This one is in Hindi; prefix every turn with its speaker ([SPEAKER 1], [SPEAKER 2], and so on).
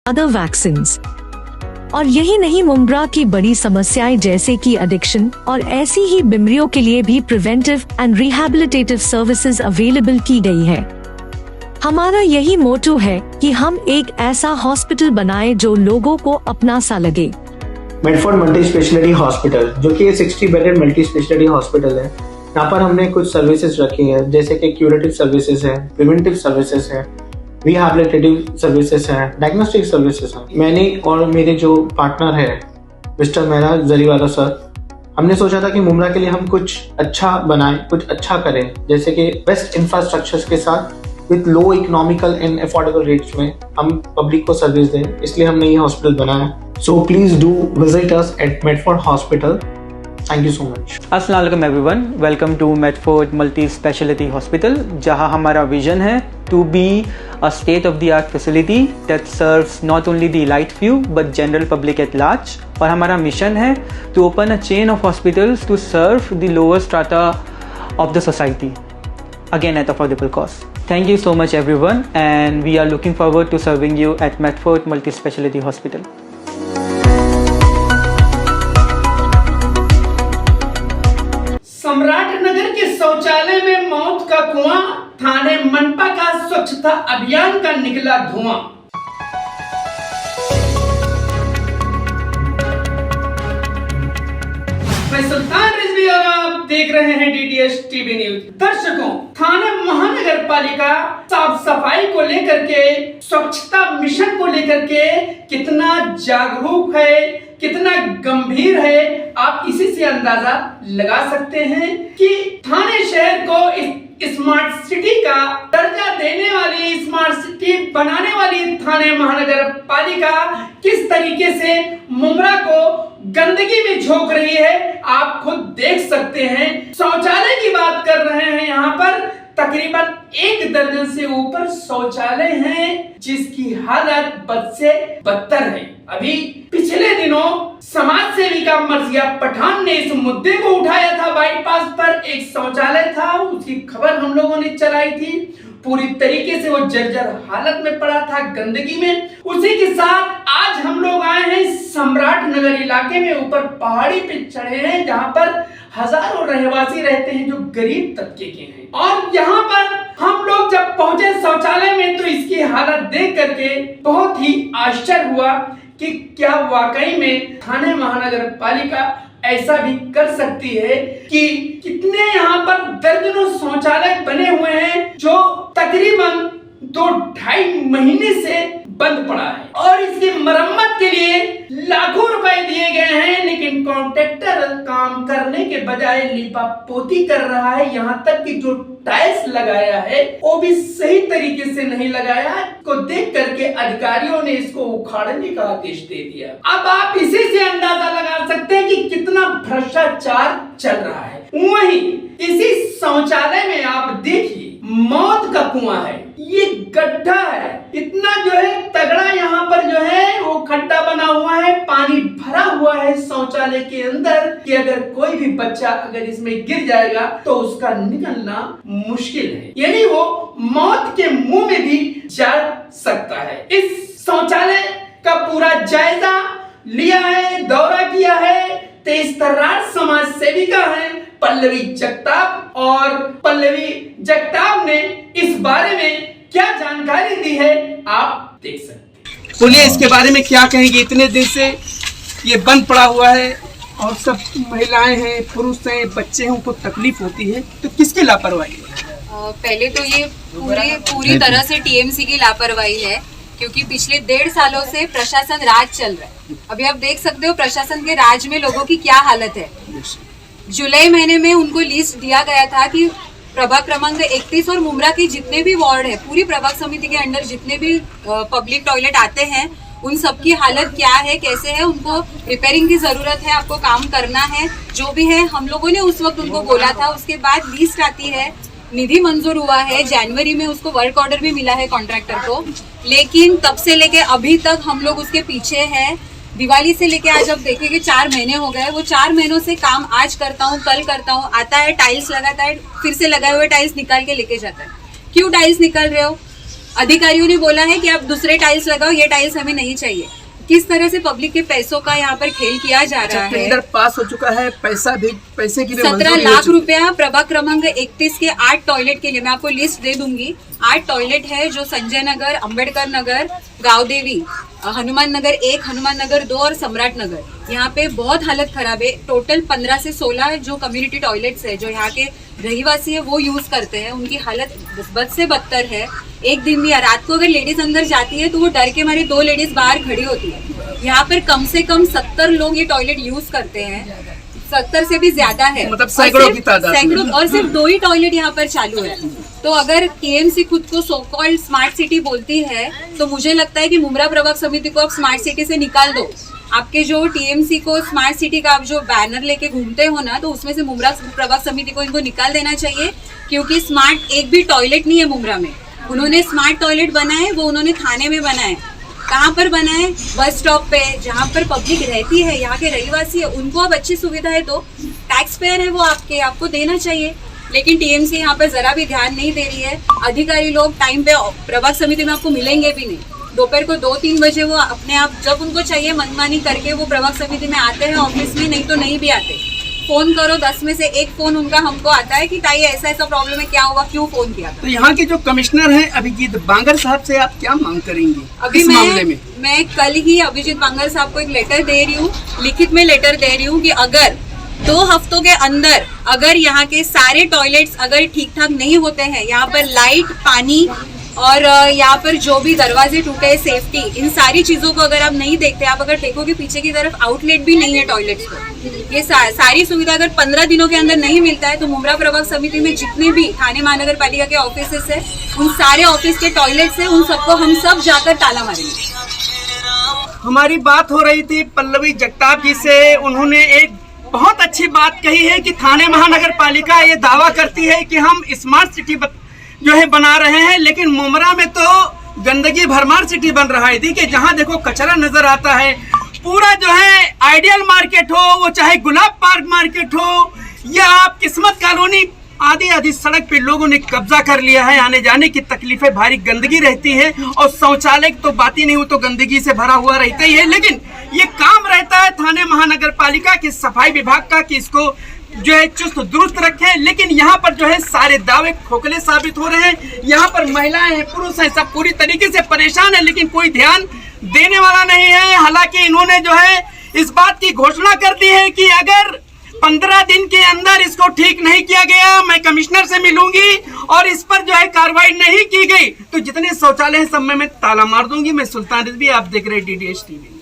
[SPEAKER 1] Other vaccines. और यही नहीं, मुमरा की बड़ी समस्याएं जैसे कि एडिक्शन और ऐसी ही बीमारियों के लिए भी preventive and rehabilitative services available की गई है। हमारा यही मोटो है कि हम एक ऐसा हॉस्पिटल बनाएं जो लोगों को अपना सा लगे।
[SPEAKER 2] मेडफोर्ड मल्टी स्पेशलिटी हॉस्पिटल, जो कि 60 बेडेड मल्टी स्पेशलिटी हॉस्पिटल है, यहाँ पर हमने कुछ सर्विसेज रखी हैं, जैसे कि क्यूरेटिव सर्विसेज है, प्रिवेंटिव सर्विसेज है, रिहैबिलिटेटिव सर्विसेज है, डायग्नोस्टिक सर्विसेज है। मैंने और मेरे जो पार्टनर है मिस्टर मेहरा जरीवाला सर, हमने सोचा था कि मुमरा के लिए हम कुछ अच्छा बनाएं, कुछ अच्छा करें, जैसे कि बेस्ट इंफ्रास्ट्रक्चर्स के साथ with low economical and affordable rates में हम पब्लिक को सर्विस दें, इसलिए हमने ये हॉस्पिटल बनाया। So please do visit us at Medford hospital. Thank you so much.
[SPEAKER 3] अस्सलाम वालेकुम everyone, welcome to Medford multi speciality hospital, जहां हमारा विजन है to be a state of the art facility that serves not only the elite few but general public at large. और हमारा मिशन है to open a chain of hospitals to serve the lower strata of the society, again at affordable cost. Thank you so much everyone, and we are looking forward to serving you at Medford Multi Speciality Hospital.
[SPEAKER 4] सम्राट नगर के शौचालय में मौत का कुआं, थाने मनपा का स्वच्छता अभियान का निकला धुआं। मैं सुल्तान रिजवी और आप देख रहे हैं डीटीएच टीवी न्यूज। दर्शकों, थाने महानगर पालिका साफ सफाई को लेकर के, स्वच्छता मिशन को लेकर के कितना जागरूक है, कितना गंभीर है, आप इसी से अंदाजा लगा सकते हैं कि थाने शहर को स्मार्ट सिटी का दर्जा देने वाली, स्मार्ट सिटी बनाने वाली थाने महानगर पालिका किस तरीके से मुमरा को गंदगी में झोंक रही है, आप खुद देख सकते हैं। शौचालय की बात कर रहे हैं, यहाँ पर तकरीबन 1 दर्जन से ऊपर शौचालय हैं, जिसकी हालत बद से बदतर है। अभी पिछले दिनों समाज सेविका मर्जिया पठान ने इस मुद्दे को उठाया था। बाईपास पर एक शौचालय था, उसकी खबर हम लोगों ने चलाई थी। पूरी तरीके से वो जर्जर हालत में पड़ा था, गंदगी में। उसी के साथ आज हम लोग आए हैं सम्राट नगर इलाके में, ऊपर पहाड़ी पे चढ़े हैं, जहां पर हजारों रहवासी रहते हैं जो गरीब तबके के हैं। और यहाँ पर हम लोग जब पहुंचे शौचालय में, तो इसकी हालत देख करके बहुत ही आश्चर्य हुआ कि क्या वाकई में थाने महानगर पालिका ऐसा भी कर सकती है कि कितने यहाँ पर दर्जनों शौचालय बने हुए हैं जो तकरीबन 2-2.5 महीने से बंद पड़ा है, और इसकी मरम्मत के लिए लाखों रुपए दिए गए हैं, लेकिन कॉन्ट्रैक्टर काम करने के बजाय लिपापोती कर रहा है। यहाँ तक कि जो टाइल्स लगाया है वो भी सही तरीके से नहीं लगाया। को देख करके अधिकारियों ने इसको उखाड़ने का आदेश दे दिया। अब आप इसी से अंदाजा लगा सकते हैं कि कितना भ्रष्टाचार चल रहा है। वहीं इसी शौचालय में आप देखिए, मौत का कुआं है, ये गड्ढा है, इतना जो है तगड़ा यहाँ पर जो है वो खड्डा बना हुआ है, पानी भरा हुआ है शौचालय के अंदर, कि अगर कोई भी बच्चा अगर इसमें गिर जाएगा तो उसका निकलना मुश्किल है, यानी वो मौत के मुंह में भी जा सकता है। इस शौचालय का पूरा जायजा लिया है, दौरा किया है, तेजतर्रार समाज सेविका है पल्लवी जगताप, और पल्लवी जगताप ने इस बारे में क्या जानकारी दी है आप देख सकते हैं।
[SPEAKER 5] बोलिए, इसके बारे में क्या कहेंगे? इतने दिन से ये बंद पड़ा हुआ है और सब महिलाएं हैं, पुरुष हैं, बच्चे हैं, उनको तकलीफ होती है, तो किसकी लापरवाही है?
[SPEAKER 6] पहले तो ये पूरी तरह से टीएमसी की लापरवाही है, क्योंकि पिछले 1.5 सालों से प्रशासन राज चल रहा है। अभी आप देख सकते हो प्रशासन के राज में लोगों की क्या हालत है। जुलाई महीने में उनको लिस्ट दिया गया था कि प्रभाग क्रमांक 31 और मुमरा की जितने भी वार्ड है, पूरी प्रभाग समिति के अंडर जितने भी पब्लिक टॉयलेट आते हैं, उन सबकी हालत क्या है, कैसे है, उनको रिपेयरिंग की जरूरत है, आपको काम करना है, जो भी है हम लोगों ने उस वक्त उनको बोला था। उसके बाद लिस्ट आती है, निधि मंजूर हुआ है, जनवरी में उसको वर्क ऑर्डर भी मिला है कॉन्ट्रैक्टर को, लेकिन तब से लेके अभी तक हम लोग उसके पीछे हैं। दिवाली से लेके आज अब देखेंगे 4 महीने हो गए, वो 4 महीनों से काम आज करता हूँ, कल करता हूँ, आता है टाइल्स लगाता है, फिर से लगाए हुए टाइल्स निकाल के लेके जाता है। क्यों टाइल्स निकाल रहे हो? अधिकारियों ने बोला है कि आप दूसरे टाइल्स लगाओ, ये टाइल्स हमें नहीं चाहिए। किस तरह से पब्लिक के पैसों का यहाँ पर खेल किया जा रहा है।
[SPEAKER 5] टेंडर पास हो चुका है, पैसे की भी
[SPEAKER 6] 17 लाख रुपया प्रभाग क्रमांक 31 के 8 टॉयलेट के लिए, मैं आपको लिस्ट दे दूंगी। 8 टॉयलेट है जो संजय नगर, अंबेडकर नगर, गांवदेवी, हनुमान नगर 1, हनुमान नगर 2 और सम्राट नगर। यहाँ पे बहुत हालत खराब है। टोटल 15 से 16 जो कम्युनिटी टॉयलेट्स है जो यहाँ के रहीवासी है वो यूज करते हैं। उनकी हालत बद से बदतर है। एक दिन भी रात को अगर लेडीज अंदर जाती है तो वो डर के मारे 2 लेडीज बाहर खड़ी होती है। यहाँ पर कम से कम 70 लोग ये टॉयलेट यूज करते हैं, 70 से भी ज्यादा है,
[SPEAKER 5] मतलब सैकड़ों की तादाद,
[SPEAKER 6] सैकड़ों, और सिर्फ 2 ही टॉयलेट यहाँ पर चालू है। तो अगर टीएमसी खुद को सो कॉल्ड स्मार्ट सिटी बोलती है तो मुझे लगता है कि मुमरा प्रभाग समिति को आप स्मार्ट सिटी से निकाल दो। आपके जो टीएमसी को स्मार्ट सिटी का आप जो बैनर लेके घूमते हो ना, तो उसमें से मुमरा प्रभाग समिति को इनको निकाल देना चाहिए, क्योंकि स्मार्ट एक भी टॉयलेट नहीं है मुमरा में। उन्होंने स्मार्ट टॉयलेट बनाए, वो उन्होंने थाने में बनाए। कहाँ पर बनाए? बस स्टॉप पे, जहाँ पर पब्लिक रहती है, यहाँ के रहीवासी है, उनको अब अच्छी सुविधा है। तो टैक्स पेयर है वो आपको देना चाहिए। लेकिन टीएमसी यहाँ पर जरा भी ध्यान नहीं दे रही है। अधिकारी लोग टाइम पे प्रभाग समिति में आपको मिलेंगे भी नहीं। दोपहर को 2-3 बजे वो अपने आप जब उनको चाहिए मनमानी करके वो प्रभाग समिति में आते हैं ऑफिस में, नहीं तो नहीं भी आते। फोन करो 10 में से 1 फोन उनका हमको आता है कि ताई ऐसा ऐसा प्रॉब्लम है, क्या हुआ, क्यों फोन किया।
[SPEAKER 5] तो यहाँ के जो कमिश्नर हैं अभिजीत बांगर साहब से आप क्या मांग करेंगे
[SPEAKER 6] अभी
[SPEAKER 5] इस मामले में?
[SPEAKER 6] मैं कल ही अभिजीत बांगर साहब को एक लेटर दे रही हूँ, लिखित में लेटर दे रही हूँ कि अगर 2 हफ्तों के अंदर अगर यहाँ के सारे टॉयलेट्स अगर ठीक ठाक नहीं होते हैं, यहाँ पर लाइट, पानी और यहाँ पर जो भी दरवाजे टूटे, सेफ्टी, इन सारी चीजों को अगर आप नहीं देखते, आप अगर देखोगे पीछे की तरफ आउटलेट भी नहीं है टॉयलेट्स पर, ये सारी सुविधा अगर 15 दिनों के अंदर नहीं मिलता है तो मुमरा प्रभाग समिति में जितने भी थाने महानगर पालिका के ऑफिस है, उन सारे ऑफिस के टॉयलेट्स है, उन सबको हम सब जाकर ताला मारेंगे।
[SPEAKER 5] हमारी बात हो रही थी पल्लवी जगताप जी से। उन्होंने एक बहुत अच्छी बात कही है कि थाने महानगर पालिका ये दावा करती है कि हम स्मार्ट सिटी जो है बना रहे हैं, लेकिन मुमरा में तो गंदगी भरमार सिटी बन रहा है। देखिए जहाँ देखो कचरा नजर आता है। पूरा जो है आइडियल मार्केट हो, वो चाहे गुलाब पार्क मार्केट हो या आप किस्मत कॉलोनी, आधी सड़क पे लोगों ने कब्जा कर लिया है। आने जाने की तकलीफें, भारी गंदगी रहती है और शौचालय की तो बात ही नहीं हो, तो गंदगी से भरा हुआ रहता ही है। लेकिन ये काम रहता है थाने महानगर पालिका की सफाई विभाग का कि इसको जो है चुस्त दुरुस्त रखें। लेकिन यहाँ पर जो है सारे दावे खोखले साबित हो रहे हैं। यहाँ पर महिलाएं हैं, पुरुष हैं, सब पूरी तरीके से परेशान है, लेकिन कोई ध्यान देने वाला नहीं है। हालांकि इन्होंने जो है इस बात की घोषणा कर दी है कि अगर 15 दिन के अंदर इसको ठीक नहीं किया गया, मैं कमिश्नर से मिलूंगी और इस पर जो है कार्रवाई नहीं की गई तो जितने शौचालय हैं सब में मैं ताला मार दूंगी। मैं सुल्तान रिजवी, आप देख रहे हैं DDH TV।